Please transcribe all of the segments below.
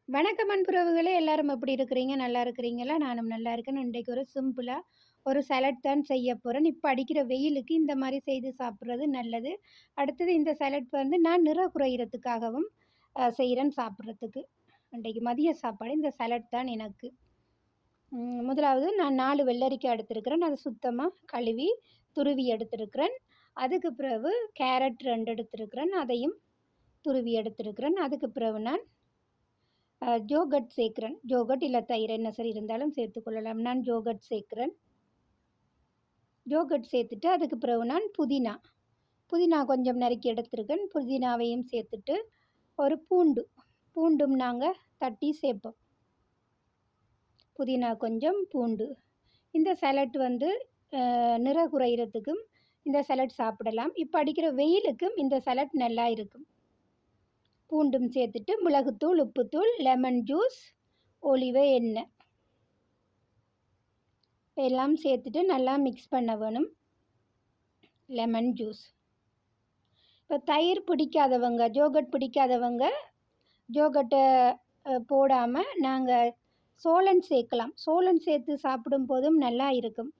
வணக்கம் அன்புறவுகளே! எல்லாரும் எப்படி இருக்கிறீங்க? நல்லா இருக்கிறீங்களா? நானும் நல்லா இருக்கேன். இன்றைக்கு ஒரு சிம்பிளா ஒரு சாலட் தான் செய்ய போறேன். இப்ப அடிக்கிற வெயிலுக்கு இந்த மாரி செய்து சாப்பிடுறது நல்லது. அடுத்தது இந்த சாலட் வந்து நான் நிற குறையிறதுக்காகவும் செய்றேன் சாப்பிடுறதுக்கு. இன்றைக்கு மதிய சாப்பாடு இந்த சாலட் தான் எனக்கு. முதலாவது நான் 4 வெள்ளரிக்காய் எடுத்திருக்கிறேன். அத சுத்தமா கழுவி, துருவி எடுத்திருக்கிறேன். அதுக்கு பிறகு கேரட் 2 எடுத்திருக்கிறேன். அதையும் துருவி எடுத்திருக்கிறேன். அதுக்கு பிறகு நான் ஜோகட் சேர்க்கிறேன். ஜோகட் இல்ல தயிர் என்ன சரி இருந்தாலும் சேர்த்துக்கொள்ளலாம். நான் ஜோகட் சேர்க்கிறேன். ஜோகட் சேர்த்துட்டு அதுக்கு பிறகு நான் புதினா கொஞ்சம் நறுக்கி எடுத்திருக்கேன். புதினாவையும் சேர்த்துட்டு ஒரு பூண்டும் நாங்க தட்டி சேர்ப்போம். புதினா கொஞ்சம் பூண்டு. இந்த சாலட் வந்து நிற குறையிறதுக்கும் இந்த சாலட் சாப்பிடலாம். இப்ப அடிக்கிற வெயிலுக்கும் இந்த சாலட் நல்லா இருக்கும். பூண்டும் சேர்த்துட்டு மிளகுத்தூள், உப்புத்தூள், லெமன் ஜூஸ், ஒலிவ எண்ணெய் எல்லாம் சேர்த்துட்டு நல்லா மிக்ஸ் பண்ண வேணும். Lemon juice. இப்போ தயிர் பிடிக்காதவங்க, ஜோகட் பிடிக்காதவங்க ஜோகட்டை போடாமல் நாங்கள் சோளன் சேர்க்கலாம். சோளன் சேர்த்து சாப்பிடும் போதும் நல்லா இருக்கும்.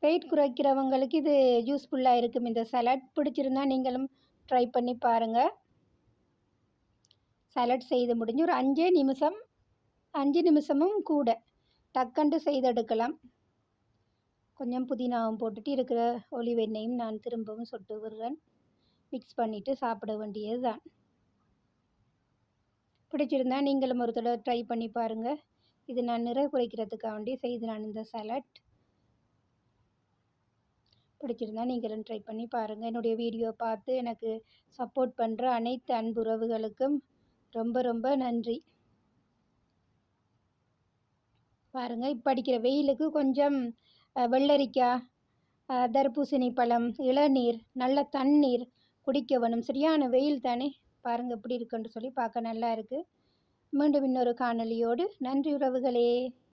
வெயிட் குறைக்கிறவங்களுக்கு இது யூஸ்ஃபுல்லாக இருக்கும். இந்த சாலட் பிடிச்சிருந்தா நீங்களும் ட்ரை பண்ணி பாருங்கள். சாலட் செய்து முடிஞ்சு ஒரு 5 நிமிஷமும் கூட டக்கண்டு செய்தெடுக்கலாம். கொஞ்சம் புதினாவும் போட்டுட்டு இருக்கிற ஒலிவ் எண்ணெயும் நான் திரும்பவும் சொட்டு விடுறேன். மிக்ஸ் பண்ணிவிட்டு சாப்பிட வேண்டியது தான். பிடிச்சிருந்தா நீங்களும் ஒரு தடவை ட்ரை பண்ணி பாருங்கள். இது நான் நிறை குறைக்கிறதுக்காக வேண்டி செய்து நான் இந்த சாலட். பிடிச்சிருந்தா நீங்களும் ட்ரை பண்ணி பாருங்கள். என்னுடைய வீடியோ பார்த்து எனக்கு சப்போர்ட் பண்ணுற அனைத்து அன்புறவுகளுக்கும் ரொம்ப ரொம்ப நன்றி. பாருங்கள், இப்போ அடிக்கிற வெயிலுக்கு கொஞ்சம் வெள்ளரிக்காய், தர்பூசணி பழம், இளநீர், நல்ல தண்ணீர் குடிக்க வேணும். சரியான வெயில் தானே, பாருங்கள் எப்படி இருக்குன்னு சொல்லி பார்க்க நல்லா இருக்குது. மீண்டும் இன்னொரு காணொளியோடு நன்றி உறவுகளே.